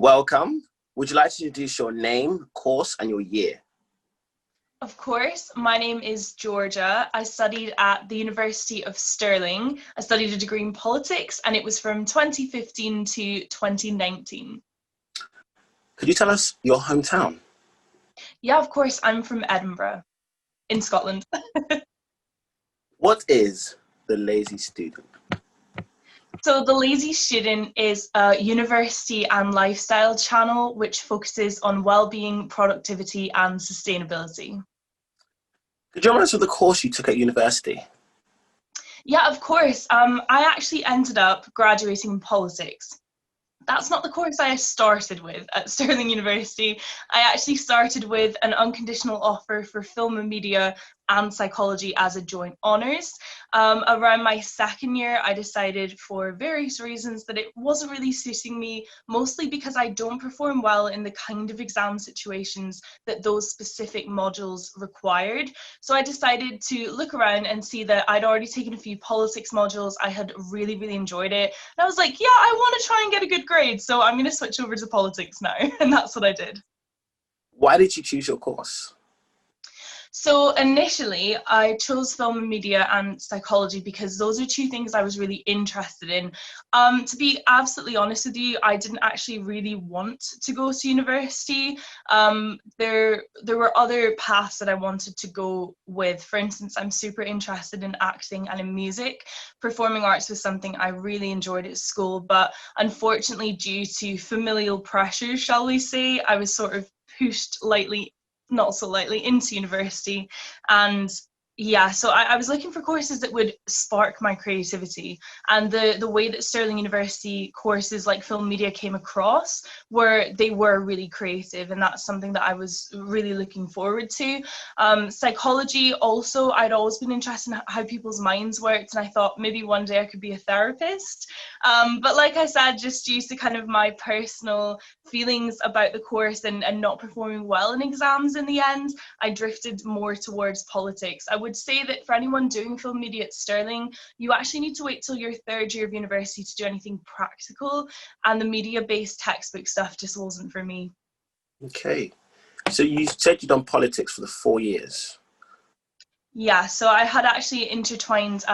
Welcome. Would you like to introduce your name, course, and your year? Of course, my name is Georgia. I studied at the University of Stirling. I studied a degree in politics and it was from 2015 to 2019. Could you tell us your hometown? Yeah, of course, I'm from Edinburgh in Scotland. What is the lazy student? So the Lazy Student is a university and lifestyle channel which focuses on well-being, productivity and sustainability. Could you remind us of the course you took at university? Yeah, of course. I actually ended up graduating in politics. That's not the course I started with at Stirling University. I actually started with an unconditional offer for film and media and psychology as a joint honours. Around my second year, I decided for various reasons that it wasn't really suiting me, mostly because I don't perform well in the kind of exam situations that those specific modules required. So I decided to look around and see that I'd already taken a few politics modules. I had really enjoyed it. And I was like, yeah, I want to try and get a good grade. So I'm going to switch over to politics now. And that's what I did. Why did you choose your course? So initially, I chose film and media and psychology because those are two things I was really interested in. To be absolutely honest with you, I didn't actually really want to go to university. There were other paths that I wanted to go with. For instance, I'm super interested in acting and in music. Performing arts was something I really enjoyed at school, but unfortunately, due to familial pressures, shall we say, I was sort of pushed not so lightly into university. And yeah, so I was looking for courses that would spark my creativity. And the way that Stirling University courses like film media came across they were really creative, and that's something that I was really looking forward to. Psychology also, I'd always been interested in how people's minds worked, and I thought maybe one day I could be a therapist. But like I said, just due to kind of my personal feelings about the course and not performing well in exams in the end, I drifted more towards politics. I would say that for anyone doing film media at Stirling, you actually need to wait till your third year of university to do anything practical, and the media-based textbook stuff just wasn't for me. Okay. So you said you'd done politics for the 4 years. Yeah, so I had actually intertwined,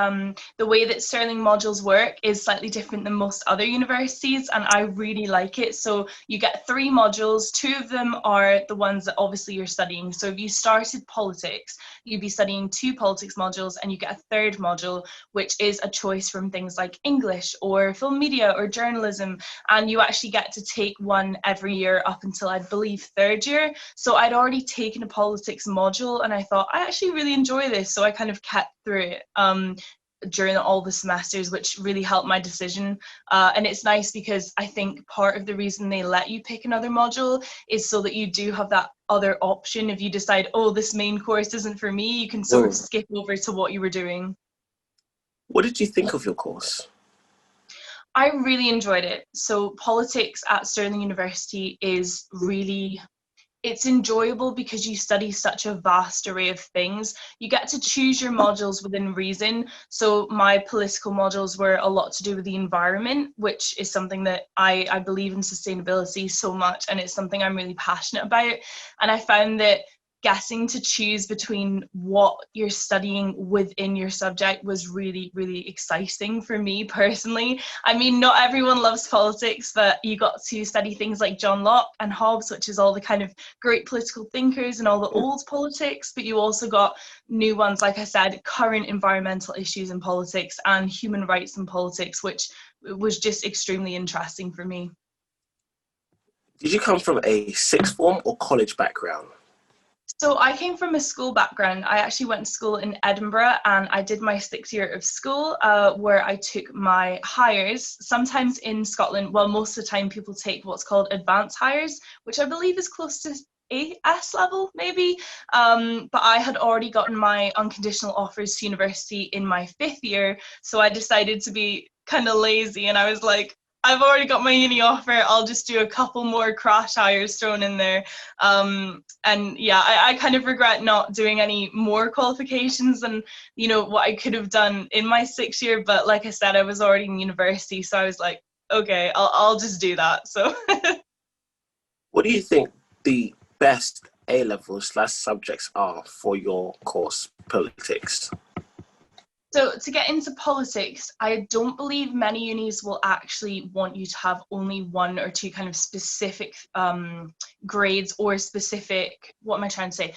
the way that Stirling modules work is slightly different than most other universities, and I really like it. So you get 3 modules, 2 of them are the ones that obviously you're studying. So if you started politics, you'd be studying 2 politics modules, and you get a 3rd module, which is a choice from things like English or film media or journalism, and you actually get to take one every year up until, I believe, 3rd year. So I'd already taken a politics module, and I thought, I actually really enjoy this, so I kind of kept through it during all the semesters, which really helped my decision. And it's nice because I think part of the reason they let you pick another module is so that you do have that other option. If you decide, oh, this main course isn't for me, you can sort of skip over to what you were doing. What did you think of your course? I really enjoyed it. So politics at Stirling University is really, it's enjoyable because you study such a vast array of things. You get to choose your modules within reason. So my political modules were a lot to do with the environment, which is something that I believe in sustainability so much, and it's something I'm really passionate about. And I found that getting to choose between what you're studying within your subject was really exciting for me personally. I mean, not everyone loves politics, but you got to study things like John Locke and Hobbes, which is all the kind of great political thinkers and all the old politics, but you also got new ones, like I said, current environmental issues in politics and human rights in politics, which was just extremely interesting for me. Did you come from a sixth form or college background? So I came from a school background. I actually went to school in Edinburgh, and I did my 6th year of school where I took my hires. Sometimes in Scotland, well, most of the time people take what's called advanced hires, which I believe is close to AS level maybe, but I had already gotten my unconditional offers to university in my 5th year, so I decided to be kind of lazy, and I was like, I've already got my uni offer, I'll just do a couple more crash hires thrown in there. And yeah, I kind of regret not doing any more qualifications than, you know, what I could have done in my 6th year. But like I said, I was already in university, so I was like, okay, I'll just do that. So What do you think the best A-level slash subjects are for your course, politics? So to get into politics, I don't believe many unis will actually want you to have only one or two kind of specific grades or specific, what am I trying to say?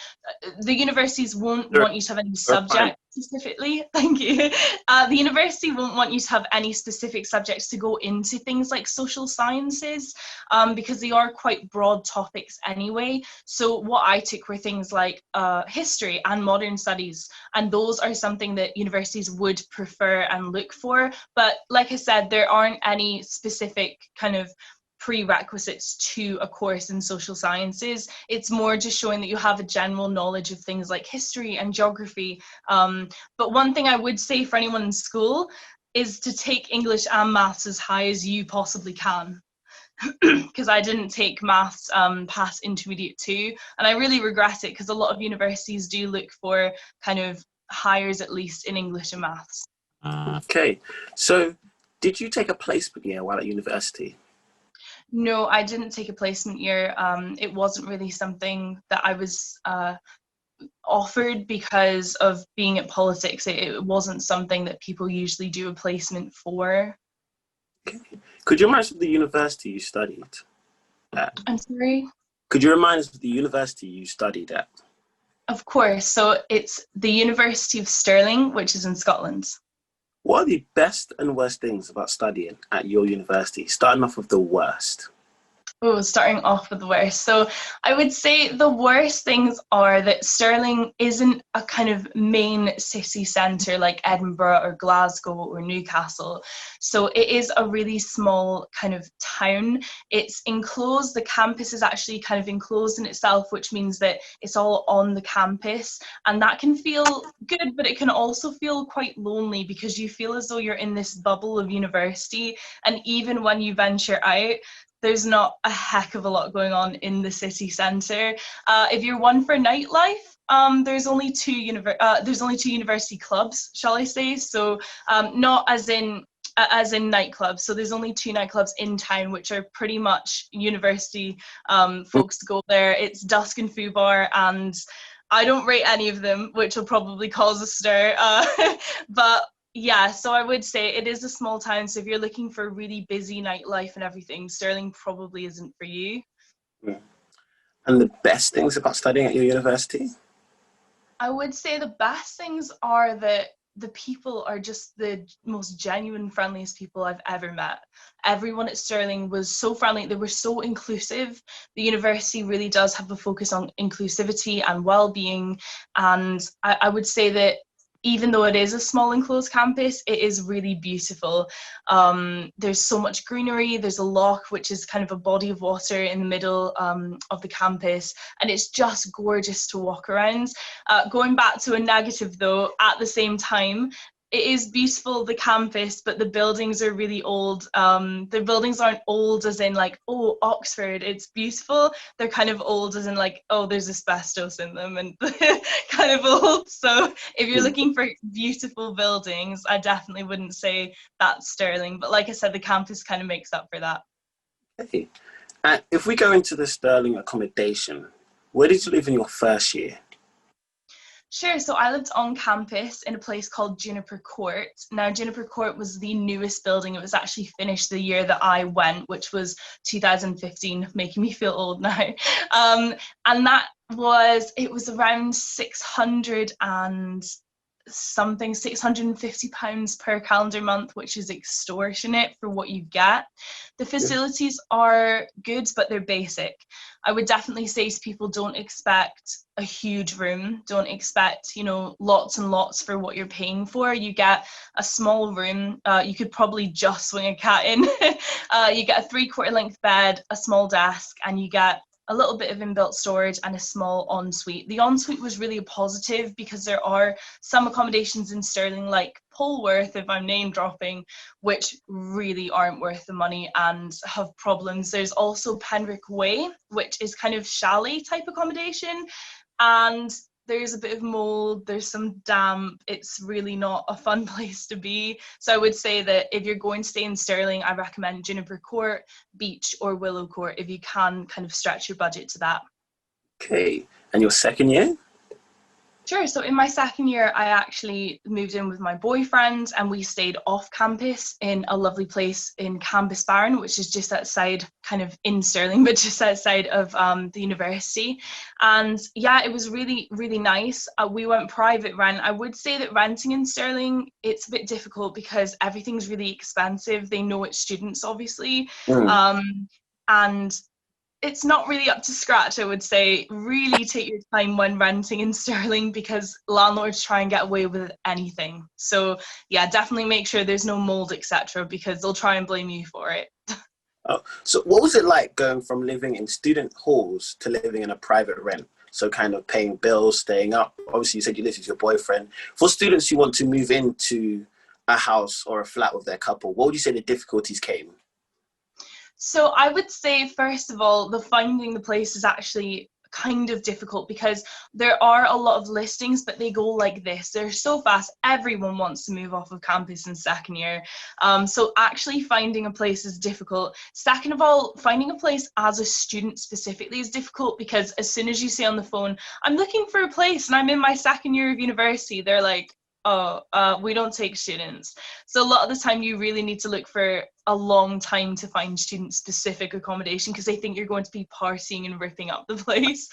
The universities won't want you to have any subject specifically. Thank you. The university won't want you to have any specific subjects to go into things like social sciences because they are quite broad topics anyway. So what I took were things like history and modern studies, and those are something that universities would prefer and look for. But like I said, there aren't any specific kind of prerequisites to a course in social sciences. It's more just showing that you have a general knowledge of things like history and geography. But one thing I would say for anyone in school is to take English and maths as high as you possibly can. Because I didn't take maths past intermediate 2, and I really regret it because a lot of universities do look for kind of hires at least in English and maths. Okay, so did you take a placement year while at university? No, I didn't take a placement year. It wasn't really something that I was offered because of being at politics. It wasn't something that people usually do a placement for. Okay. Could you remind us of the university you studied at? I'm sorry? Could you remind us of the university you studied at? Of course. So it's the University of Stirling, which is in Scotland. What are the best and worst things about studying at your university? Starting off with the worst. Oh, starting off with the worst. So I would say the worst things are that Stirling isn't a kind of main city centre like Edinburgh or Glasgow or Newcastle. So it is a really small kind of town. It's enclosed. The campus is actually kind of enclosed in itself, which means that it's all on the campus. And that can feel good, but it can also feel quite lonely because you feel as though you're in this bubble of university. And even when you venture out, there's not a heck of a lot going on in the city centre. If you're one for nightlife, there's only two university clubs, shall I say? So not as in nightclubs. So there's only 2 nightclubs in town, which are pretty much university folks go there. It's Dusk and Foo Bar, and I don't rate any of them, which will probably cause a stir. But yeah, so I would say it is a small town, so if you're looking for really busy nightlife and everything, Stirling probably isn't for you. And the best things about studying at your university? I would say the best things are that the people are just the most genuine, friendliest people I've ever met. Everyone at Stirling was so friendly. They were so inclusive. The university really does have a focus on inclusivity and well-being, and I would say that even though it is a small enclosed campus, it is really beautiful. There's so much greenery. There's a loch, which is kind of a body of water in the middle of the campus, and it's just gorgeous to walk around. Going back to a negative though, at the same time, it is beautiful, the campus, but the buildings are really old. The buildings aren't old as in like, oh, Oxford, it's beautiful. They're kind of old as in like, oh, there's asbestos in them and kind of old. So if you're looking for beautiful buildings, I definitely wouldn't say that's Stirling. But like I said, the campus kind of makes up for that. Okay. If we go into the Stirling accommodation, where did you live in your first year? Sure, so I lived on campus in a place called Juniper Court. Now, Juniper Court was the newest building. It was actually finished the year that I went, which was 2015, making me feel old now. And it was around 600 and something, £650 per calendar month, which is extortionate for what you get. The facilities are good, but they're basic. I would definitely say to people, don't expect a huge room. Don't expect, lots and lots for what you're paying for. You get a small room. You could probably just swing a cat in. You get a 3/4 length bed, a small desk, and you get a little bit of inbuilt storage and a small ensuite. The ensuite was really a positive because there are some accommodations in Stirling like Polworth, if I'm name dropping, which really aren't worth the money and have problems. There's also Penrick Way, which is kind of chalet type accommodation, and there's a bit of mold, there's some damp. It's really not a fun place to be. So I would say that if you're going to stay in Stirling, I recommend Juniper Court, Beach or Willow Court if you can kind of stretch your budget to that. Okay. And your second year? Sure. So in my second year, I actually moved in with my boyfriend and we stayed off campus in a lovely place in Cambusbarron, which is just outside, kind of in Stirling, but just outside of the university. And yeah, it was really, really nice. We went private rent. I would say that renting in Stirling, it's a bit difficult because everything's really expensive. They know it's students, obviously. And it's not really up to scratch, I would say. Really take your time when renting in Stirling because landlords try and get away with anything. So yeah, definitely make sure there's no mold, etc., because they'll try and blame you for it. Oh, so what was it like going from living in student halls to living in a private rent? So kind of paying bills, staying up. Obviously, you said you lived with your boyfriend. For students who want to move into a house or a flat with their couple, what would you say the difficulties came? So I would say, first of all, the finding the place is actually kind of difficult because there are a lot of listings, but they go like this. They're so fast. Everyone wants to move off of campus in second year. So actually finding a place is difficult. Second of all, finding a place as a student specifically is difficult because as soon as you say on the phone, I'm looking for a place and I'm in my second year of university, they're like, oh, we don't take students. So a lot of the time you really need to look for a long time to find student specific accommodation because they think you're going to be partying and ripping up the place.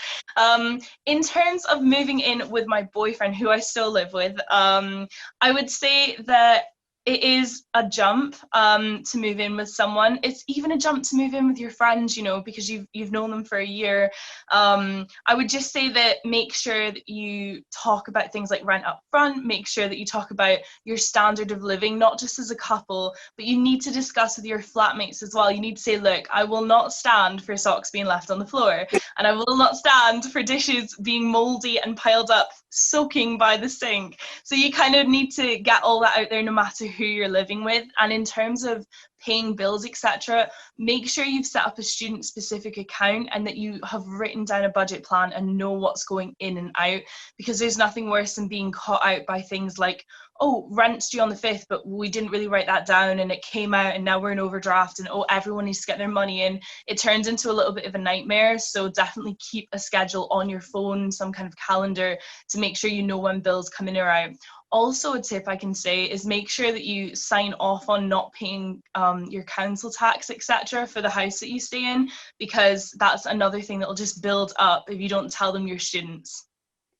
In terms of moving in with my boyfriend, who I still live with, I would say that it is a jump to move in with someone. It's even a jump to move in with your friends, you know, because you've known them for a year. I would just say that make sure that you talk about things like rent up front, make sure that you talk about your standard of living, not just as a couple, but you need to discuss with your flatmates as well. You need to say, look, I will not stand for socks being left on the floor, and I will not stand for dishes being moldy and piled up, soaking by the sink. So you kind of need to get all that out there no matter who you're living with. And in terms of paying bills, etc., make sure you've set up a student specific account and that you have written down a budget plan and know what's going in and out, because there's nothing worse than being caught out by things like, oh, rent's due on the 5th, but we didn't really write that down and it came out and now we're in overdraft and oh, everyone needs to get their money in. It turns into a little bit of a nightmare. So definitely keep a schedule on your phone, some kind of calendar, to make sure you know when bills come in or out. Also, a tip I can say is make sure that you sign off on not paying your council tax, etc., for the house that you stay in, because that's another thing that will just build up if you don't tell them you're students.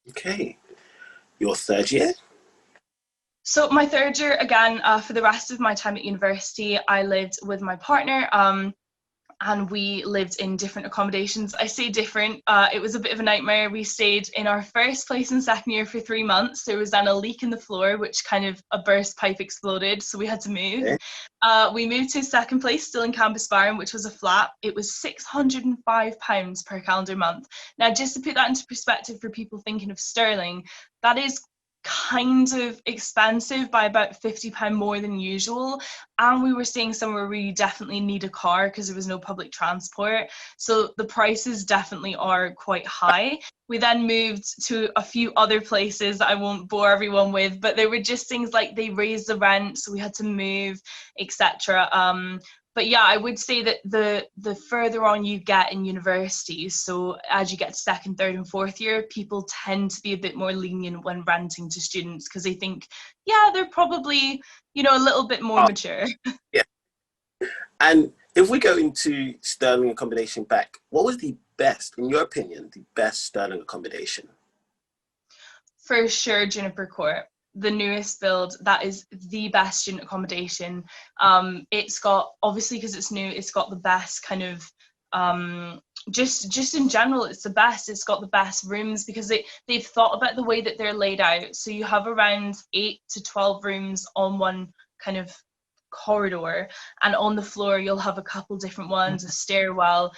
Okay. Your third year? So my third year, again, for the rest of my time at university, I lived with my partner. And we lived in different accommodations. I say different, it was a bit of a nightmare. We stayed in our first place in second year for 3 months. There was then a leak in the floor, which kind of a burst pipe exploded, so we had to move. Okay. We moved to second place, still in Cambusbarron, which was a flat. It was £605 per calendar month. Now, just to put that into perspective for people thinking of Stirling, that is kind of expensive by about £50 more than usual, and we were staying somewhere where you definitely need a car because there was no public transport, so the prices definitely are quite high. We then moved to a few other places that I won't bore everyone with, but there were just things like they raised the rent, so we had to move, etc. But yeah, I would say that the further on you get in university, so as you get to second, third and fourth year, people tend to be a bit more lenient when renting to students because they think, yeah, they're probably, you know, a little bit more mature. Yeah. And if we go into Stirling accommodation back, what was the best, in your opinion, the best Stirling accommodation? For sure, Juniper Court. The newest build, that is the best student accommodation. It's got, obviously because it's new, it's got the best kind of just in general, it's the best. It's got the best rooms because they've thought about the way that they're laid out. So you have around 8 to 12 rooms on one kind of corridor, and on the floor you'll have a couple different ones, a stairwell,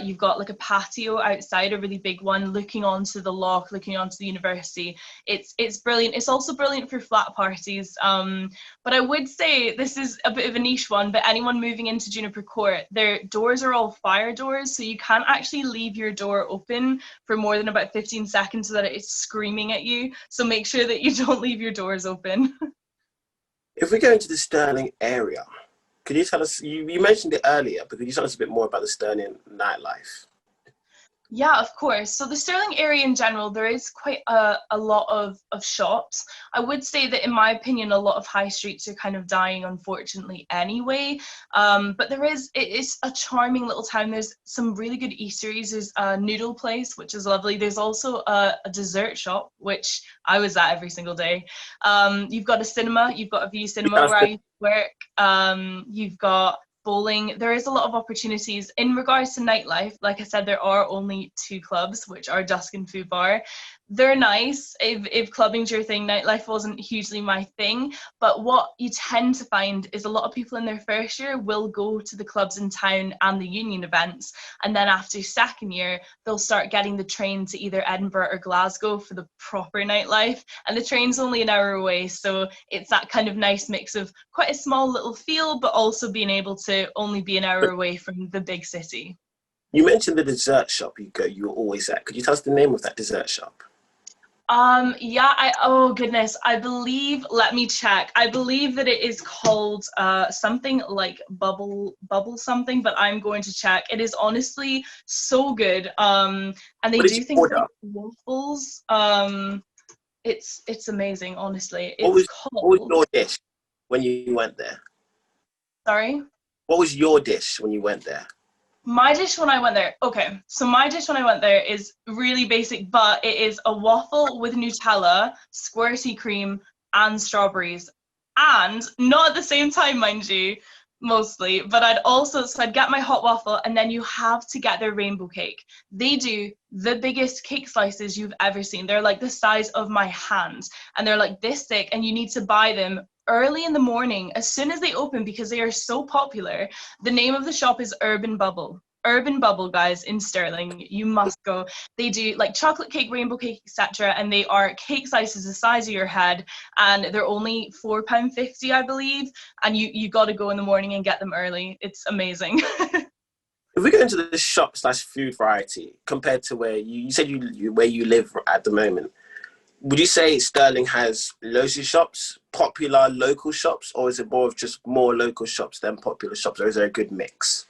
you've got like a patio outside, a really big one looking onto the loch, looking onto the university. It's brilliant. It's also brilliant for flat parties, but I would say this is a bit of a niche one, but anyone moving into Juniper Court, their doors are all fire doors, so you can't actually leave your door open for more than about 15 seconds so that it's screaming at you, so make sure that you don't leave your doors open. If we go into the Stirling area, could you tell us, you mentioned it earlier, but could you tell us a bit more about the Stirling nightlife? Yeah, of course. So the Stirling area in general, there is quite a lot of shops. I would say that in my opinion, a lot of high streets are kind of dying, unfortunately, anyway. But it is a charming little town. There's some really good eateries. There's a noodle place, which is lovely. There's also a dessert shop, which I was at every single day. You've got a cinema. You've got a View Cinema where I used to work. You've got bowling. There is a lot of opportunities in regards to nightlife. Like I said, there are only 2 clubs, which are Dusk and Food Bar. They're nice. If clubbing's your thing, nightlife wasn't hugely my thing. But what you tend to find is a lot of people in their first year will go to the clubs in town and the union events. And then after second year, they'll start getting the train to either Edinburgh or Glasgow for the proper nightlife. And the train's only an hour away. So it's that kind of nice mix of quite a small little feel, but also being able to only be an hour away from the big city. You mentioned the dessert shop you were always at. Could you tell us the name of that dessert shop? Oh goodness, I believe, let me check. I believe that it is called something like bubble something, but I'm going to check. It is honestly so good. And they do things like waffles. It's amazing, honestly. What was your dish when you went there? Sorry? What was your dish when you went there? My dish when I went there, okay, so my dish when I went there is really basic, but it is a waffle with Nutella, squirty cream, and strawberries. And not at the same time, mind you, mostly, but I'd get my hot waffle, and then you have to get their rainbow cake. They do the biggest cake slices you've ever seen. They're like the size of my hand, and they're like this thick, and you need to buy them early in the morning as soon as they open because they are so popular. The name of the shop is Urban Bubble. Urban Bubble, guys, in Stirling. You must go. They do like chocolate cake, rainbow cake, etc. And they are cake slices the size of your head, and they're only £4.50, I believe. And you got to go in the morning and get them early. It's amazing. If we go into the shop/food variety compared to where you said where you live at the moment, would you say Stirling has loads of shops, popular local shops, or is it more of just more local shops than popular shops, or is there a good mix?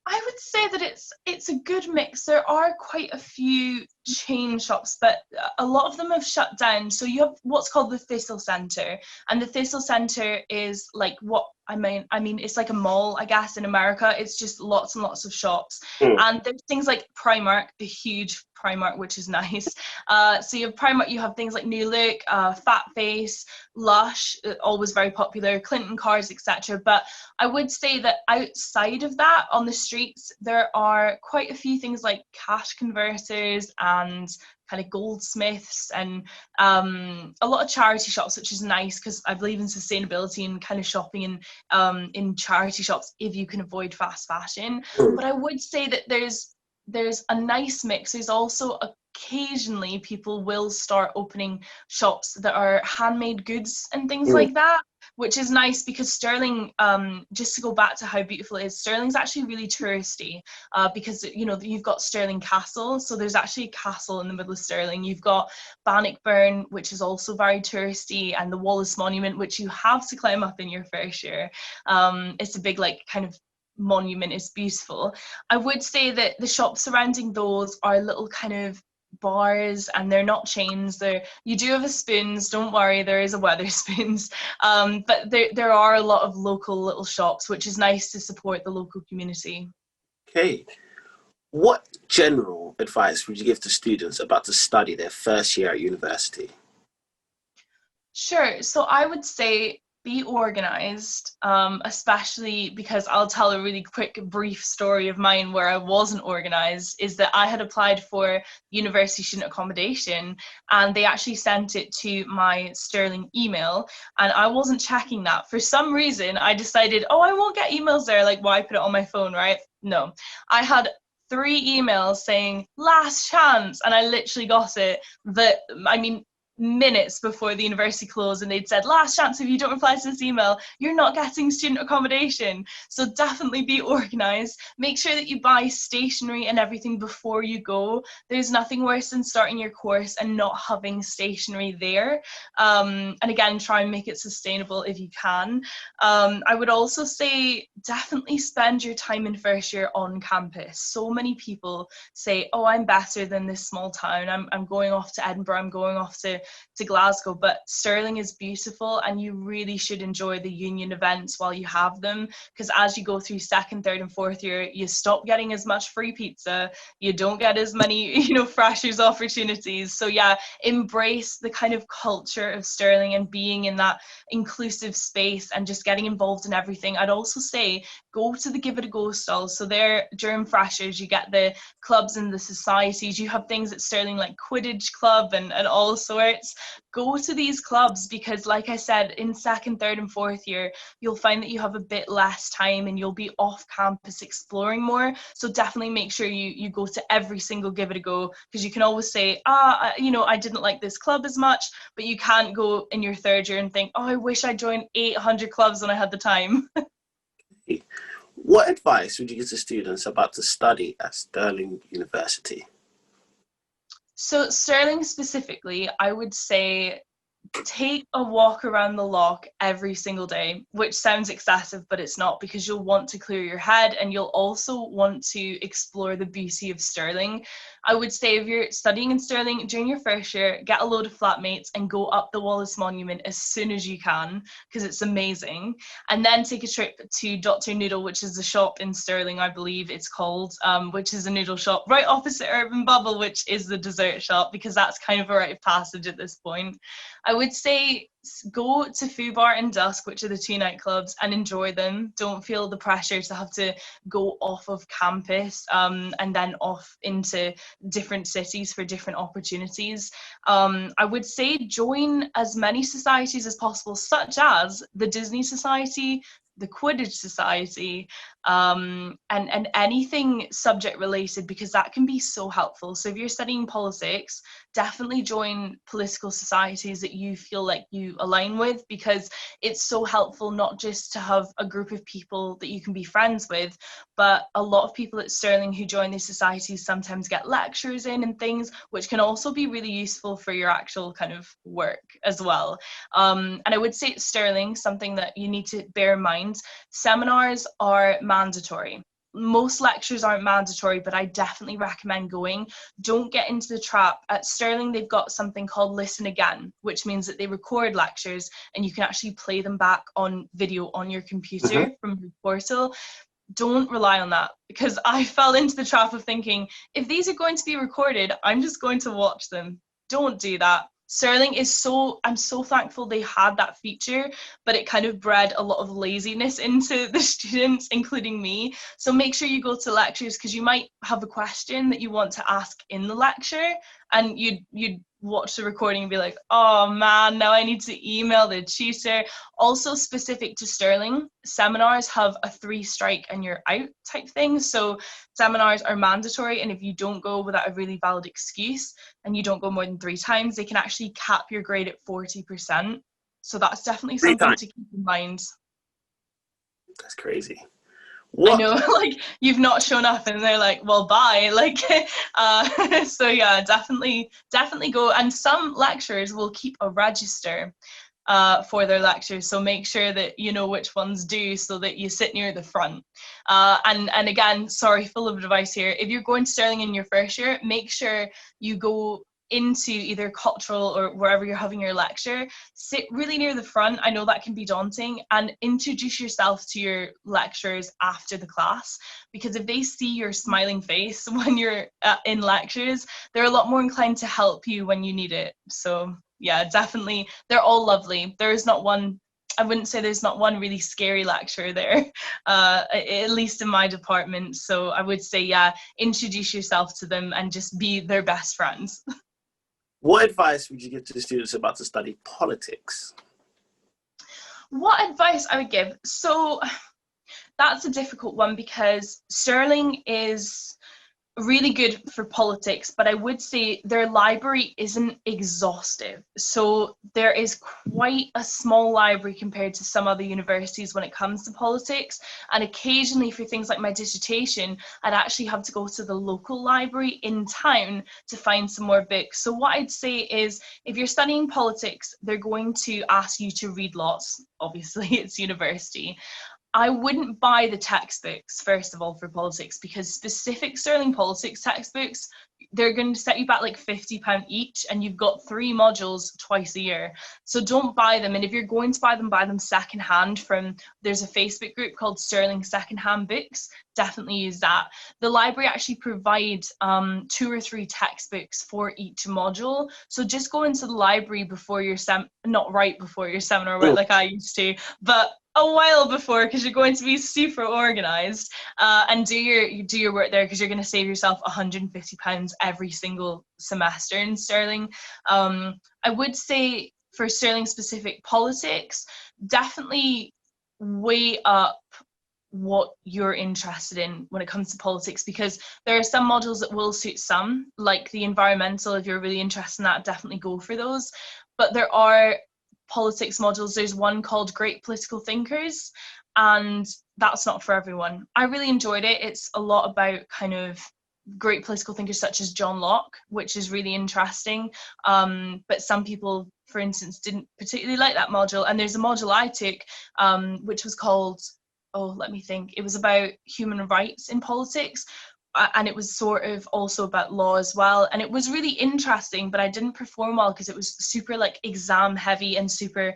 I would say that it's a good mix. There are quite a few chain shops, but a lot of them have shut down. So you have what's called the Thistle Centre, and the Thistle Centre is like what I mean, it's like a mall, I guess, in America. It's just lots and lots of shops. And there's things like Primark, the huge Primark, which is nice. So you have Primark, you have things like New Look, Fat Face, Lush, always very popular, Clinton Cars, etc. But I would say that outside of that, on the streets, there are quite a few things like cash converters and kind of goldsmiths and a lot of charity shops, which is nice because I believe in sustainability and kind of shopping in charity shops if you can avoid fast fashion. But I would say that there's a nice mix. There's also occasionally people will start opening shops that are handmade goods and things like that, which is nice because Stirling, just to go back to how beautiful it is, Stirling's actually really touristy because, you know, you've got Stirling Castle. So there's actually a castle in the middle of Stirling. You've got Bannockburn, which is also very touristy, and the Wallace Monument, which you have to climb up in your first year. It's a big, like, kind of monument. Is beautiful. I would say that the shops surrounding those are little kind of bars, and they're not chains. You do have a Spoons, don't worry, there is a Wetherspoons, but there are a lot of local little shops, which is nice to support the local community. Okay, what general advice would you give to students about to study their first year at university? Sure. So I would say Be organized, especially because I'll tell a really quick, brief story of mine where I wasn't organized, is that I had applied for university student accommodation and they actually sent it to my Stirling email and I wasn't checking that. For some reason, I decided, oh, I won't get emails there, like why put it on my phone, right? No, I had 3 emails saying last chance and I literally got it, minutes before the university closed, and they'd said last chance, if you don't reply to this email you're not getting student accommodation. So definitely be organized. Make sure that you buy stationery and everything before you go. There's nothing worse than starting your course and not having stationery there. And again, try and make it sustainable if you can. I would also say definitely spend your time in first year on campus. So many people say, oh, I'm better than this small town, I'm going off to Edinburgh, I'm going off to Glasgow, but Stirling is beautiful and you really should enjoy the union events while you have them, because as you go through second, third and fourth year, you stop getting as much free pizza, you don't get as many freshers opportunities. So yeah, embrace the kind of culture of Stirling and being in that inclusive space and just getting involved in everything. I'd also say go to the Give It a Go stalls. So there, during freshers, you get the clubs and the societies. You have things at Stirling like Quidditch Club and all sorts. Go to these clubs because, like I said, in second, third and fourth year, you'll find that you have a bit less time and you'll be off campus exploring more. So definitely make sure you go to every single Give It a Go, because you can always say, I didn't like this club as much, but you can't go in your third year and think, oh, I wish I joined 800 clubs when I had the time. What advice would you give to students about to study at Stirling University? So Stirling specifically, I would say take a walk around the loch every single day, which sounds excessive, but it's not, because you'll want to clear your head and you'll also want to explore the beauty of Stirling. I would say if you're studying in Stirling during your first year, get a load of flatmates and go up the Wallace Monument as soon as you can, because it's amazing. And then take a trip to Dr. Noodle, which is a shop in Stirling, I believe it's called, which is a noodle shop right opposite Urban Bubble, which is the dessert shop, because that's kind of a rite of passage at this point. I would say go to Foo Bar and Dusk, which are the 2 nightclubs, and enjoy them. Don't feel the pressure to have to go off of campus and then off into different cities for different opportunities. I would say join as many societies as possible, such as the Disney Society, the Quidditch Society, and anything subject related, because that can be so helpful. So if you're studying politics, definitely join political societies that you feel like you align with, because it's so helpful not just to have a group of people that you can be friends with, but a lot of people at Stirling who join these societies sometimes get lectures in and things, which can also be really useful for your actual kind of work as well. And I would say at Stirling, something that you need to bear in mind, seminars are mandatory. Most lectures aren't mandatory, but I definitely recommend going. Don't get into the trap. At Stirling, they've got something called Listen Again, which means that they record lectures and you can actually play them back on video on your computer from your portal. Don't rely on that, because I fell into the trap of thinking, if these are going to be recorded, I'm just going to watch them. Don't do that. Stirling is I'm so thankful they had that feature, but it kind of bred a lot of laziness into the students, including me. So make sure you go to lectures, because you might have a question that you want to ask in the lecture and you'd watch the recording and be like, oh man, now I need to email the tutor. Also specific to Stirling, seminars have a 3 strike and you're out type thing. So seminars are mandatory, and if you don't go without a really valid excuse and you don't go more than 3 times, they can actually cap your grade at 40%. So that's definitely something to keep in mind. That's crazy. I know, like, you've not shown up and they're like, well, bye. Like, so yeah, definitely go. And some lecturers will keep a register for their lectures, so make sure that you know which ones do, so that you sit near the front. And again, sorry, full of advice here. If you're going to Stirling in your first year, make sure you go into either cultural or wherever you're having your lecture, sit really near the front. I know that can be daunting, and introduce yourself to your lecturers after the class, because if they see your smiling face when you're in lectures, they're a lot more inclined to help you when you need it. So yeah, definitely, they're all lovely. There is not one I wouldn't say there's not one really scary lecturer there, at least in my department. So I would say, yeah, introduce yourself to them and just be their best friends. What advice would you give to the students about to study politics? What advice I would give? So that's a difficult one because Stirling is really good for politics, but I would say their library isn't exhaustive. So there is quite a small library compared to some other universities when it comes to politics. And occasionally for things like my dissertation, I'd actually have to go to the local library in town to find some more books. So what I'd say is if you're studying politics, they're going to ask you to read lots. Obviously, it's university. I wouldn't buy the textbooks, first of all, for politics, because specific Stirling politics textbooks, they're going to set you back like £50 each, and you've got 3 modules twice a year. So don't buy them. And if you're going to buy them secondhand from, there's a Facebook group called Stirling Secondhand Books. Definitely use that. The library actually provides 2 or 3 textbooks for each module. So just go into the library before your not right before your seminar, right, like I used to, but a while before, because you're going to be super organized, and do your work there, because you're going to save yourself £150 every single semester in Stirling. I would say for Stirling specific politics, definitely weigh up what you're interested in when it comes to politics, because there are some modules that will suit some, like the environmental. If you're really interested in that, definitely go for those. But there are politics modules. There's one called Great Political Thinkers, and that's not for everyone. I really enjoyed it. It's a lot about kind of great political thinkers such as John Locke, which is really interesting. But some people, for instance, didn't particularly like that module. And there's a module I took, which was called, oh, let me think. It was about human rights in politics. And it was sort of also about law as well. And it was really interesting, but I didn't perform well because it was super like exam heavy and super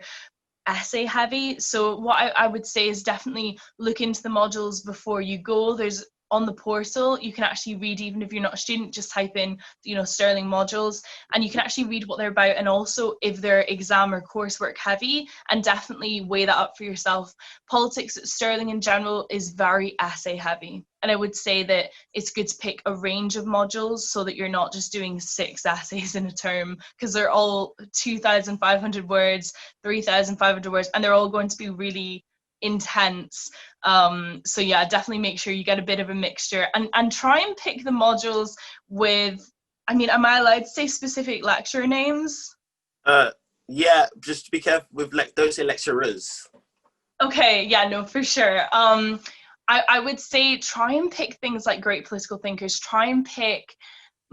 essay heavy. So what I would say is definitely look into the modules before you go. There's on the portal, you can actually read, even if you're not a student, just type in, Stirling modules, and you can actually read what they're about, and also if they're exam or coursework heavy, and definitely weigh that up for yourself. Politics at Stirling in general is very essay heavy, and I would say that it's good to pick a range of modules so that you're not just doing 6 essays in a term, because they're all 2,500 words, 3,500 words, and they're all going to be really intense. So yeah, definitely make sure you get a bit of a mixture, and try and pick the modules with, I mean, am I allowed to say specific lecturer names? Yeah, just be careful with don't say lecturers. Okay, yeah, no, for sure. I would say try and pick things like Great Political Thinkers. Try and pick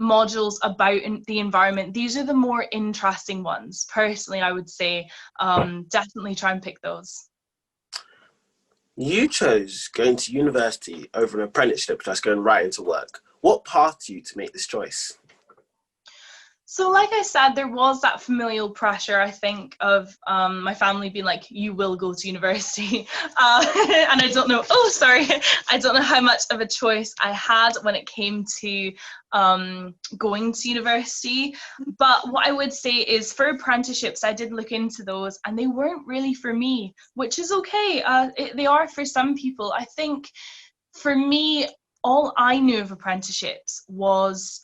modules about the environment. These are the more interesting ones. Personally, I would say definitely try and pick those. You chose going to university over an apprenticeship, that's going right into work. What path you to make this choice? So like I said, there was that familial pressure, I think, of my family being like, you will go to university. And I don't know how much of a choice I had when it came to going to university. But what I would say is for apprenticeships, I did look into those, and they weren't really for me, which is okay. They are for some people. I think for me, all I knew of apprenticeships was,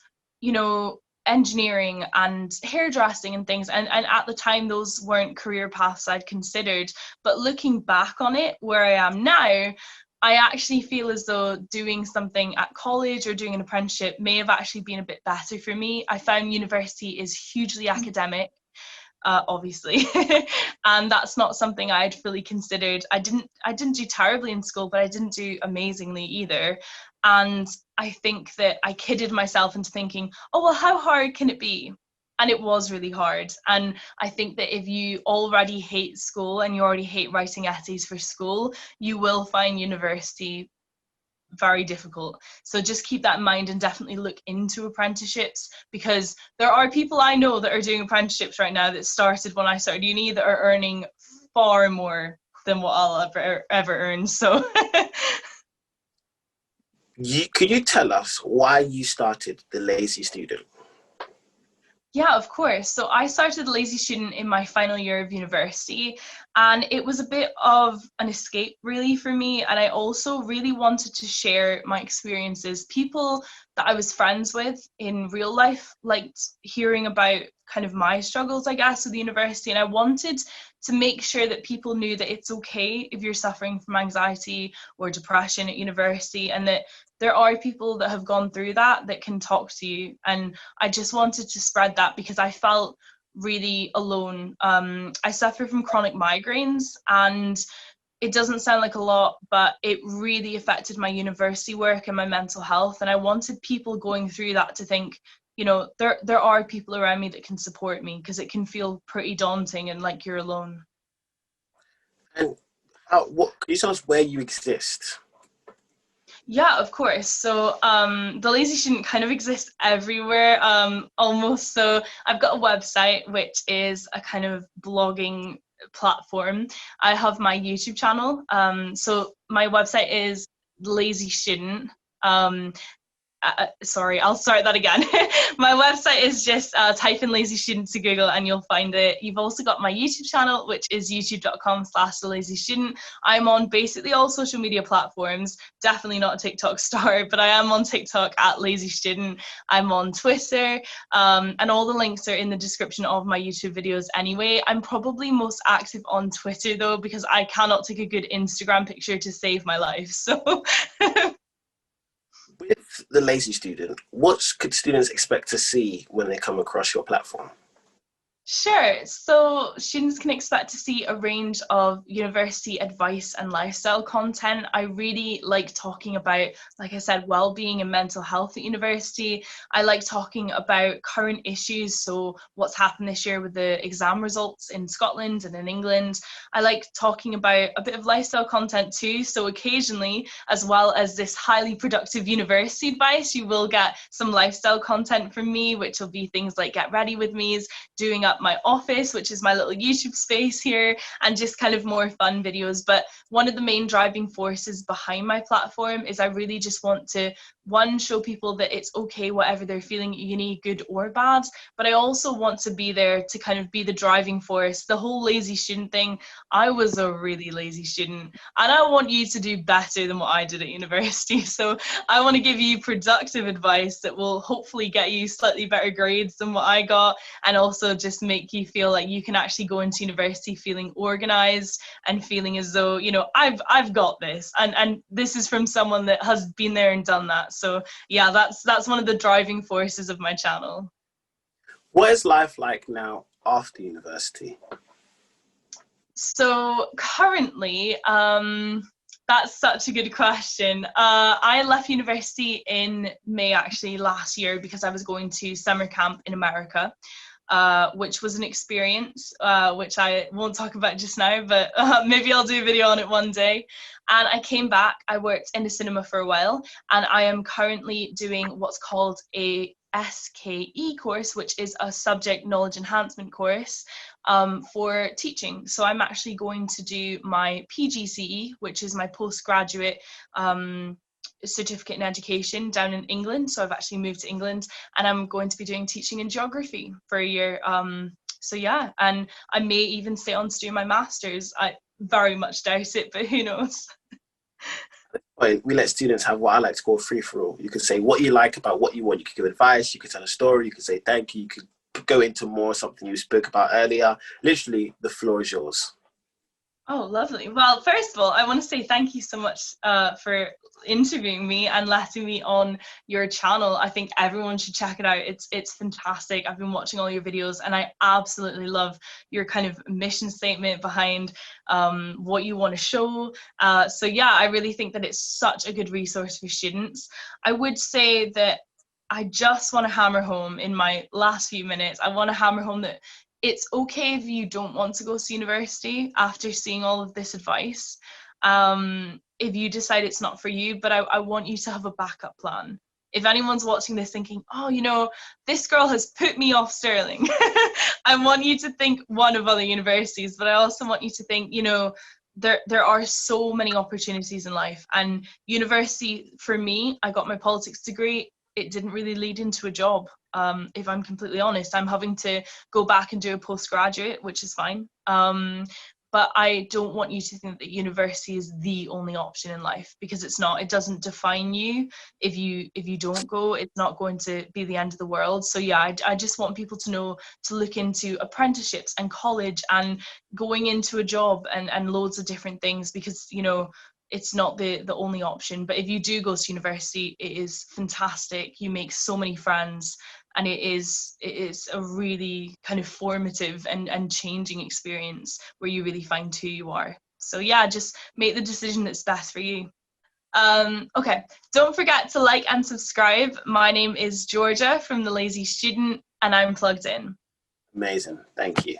engineering and hairdressing and things, and at the time those weren't career paths I'd considered. But looking back on it, where I am now, I actually feel as though doing something at college or doing an apprenticeship may have actually been a bit better for me. I found university is hugely academic, obviously, and that's not something I'd fully considered. I didn't do terribly in school, but I didn't do amazingly either. And I think that I kidded myself into thinking, oh, well, how hard can it be? And it was really hard. And I think that if you already hate school and you already hate writing essays for school, you will find university very difficult. So just keep that in mind and definitely look into apprenticeships, because there are people I know that are doing apprenticeships right now that started when I started uni that are earning far more than what I'll ever earn. So Could you tell us why you started The Lazy Student? Yeah, of course. So I started Lazy Student in my final year of university, and it was a bit of an escape really for me. And I also really wanted to share my experiences. People that I was friends with in real life liked hearing about kind of my struggles, I guess, with the university. And I wanted to make sure that people knew that it's okay if you're suffering from anxiety or depression at university, and that there are people that have gone through that that can talk to you. And I just wanted to spread that because I felt really alone. I suffer from chronic migraines, and it doesn't sound like a lot, but it really affected my university work and my mental health. And I wanted people going through that to think, you know, there are people around me that can support me, because it can feel pretty daunting and like you're alone. And what can you tell us where you exist? Yeah, of course. So the Lazy Student kind of exists everywhere, almost. So I've got a website, which is a kind of blogging platform. I have my YouTube channel. So my website is Lazy Student. Sorry, I'll start that again. My website is just type in Lazy Student to Google and you'll find it. You've also got my YouTube channel, which is youtube.com/thelazystudent. I'm on basically all social media platforms, definitely not a TikTok star, but I am on TikTok at Lazy Student. I'm on Twitter, and all the links are in the description of my YouTube videos anyway. I'm probably most active on Twitter though, because I cannot take a good Instagram picture to save my life. So With the Lazy Student, what could students expect to see when they come across your platform? sure. So students can expect to see a range of university advice and lifestyle content. I really like talking about, like I said, well-being and mental health at university. I like talking about current issues, so what's happened this year with the exam results in Scotland and in England. I like talking about a bit of lifestyle content too, so occasionally, as well as this highly productive university advice, you will get some lifestyle content from me, which will be things like get ready with me's, doing up my office, which is my little YouTube space here, and just kind of more fun videos. But one of the main driving forces behind my platform is I really just want to, one, show people that it's okay whatever they're feeling at uni, good or bad, but I also want to be there to kind of be the driving force. The whole lazy student thing, I was a really lazy student, and I want you to do better than what I did at university. So I want to give you productive advice that will hopefully get you slightly better grades than what I got, and also just make you feel like you can actually go into university feeling organized and feeling as though, you know, I've got this, and this is from someone that has been there and done that. So yeah, that's one of the driving forces of my channel. What is life like now after university? So currently, that's such a good question. I left university in May actually last year because I was going to summer camp in America. Which was an experience, which I won't talk about just now, but maybe I'll do a video on it one day. And I came back, I worked in the cinema for a while, and I am currently doing what's called a SKE course, which is a subject knowledge enhancement course for teaching. So I'm actually going to do my PGCE, which is my postgraduate certificate in education down in England. So I've actually moved to England, and I'm going to be doing teaching in geography for a year. So yeah, and I may even stay on to do my master's. I very much doubt it, but who knows? We let students have what I like to call free for all. You could say what you like about what you want. You could give advice. You could tell a story. You could say thank you. You could go into more something you spoke about earlier. Literally, the floor is yours. Oh, lovely. Well, first of all, I want to say thank you so much for interviewing me and letting me on your channel. I think everyone should check it out. It's fantastic. I've been watching all your videos, and I absolutely love your kind of mission statement behind what you want to show. So yeah, I really think that it's such a good resource for students. I would say that I just want to hammer home in my last few minutes, I want to hammer home that it's okay if you don't want to go to university after seeing all of this advice. If you decide it's not for you, but I want you to have a backup plan. If anyone's watching this thinking, oh, you know, this girl has put me off Stirling, I want you to think one of other universities, but I also want you to think, you know, there are so many opportunities in life, and university, for me, I got my politics degree. it didn't really lead into a job. If I'm completely honest, I'm having to go back and do a postgraduate, which is fine. But I don't want you to think that university is the only option in life, because it's not. It doesn't define you. If you don't go, it's not going to be the end of the world. So yeah, I just want people to know to look into apprenticeships and college and going into a job and loads of different things, because, you know, it's not the only option. But if you do go to university, it is fantastic. You make so many friends, and it is a really kind of formative and changing experience where you really find who you are. So yeah, just make the decision that's best for you. Okay, don't forget to like and subscribe. My name is Georgia from The Lazy Student, and I'm plugged in. Amazing. Thank you.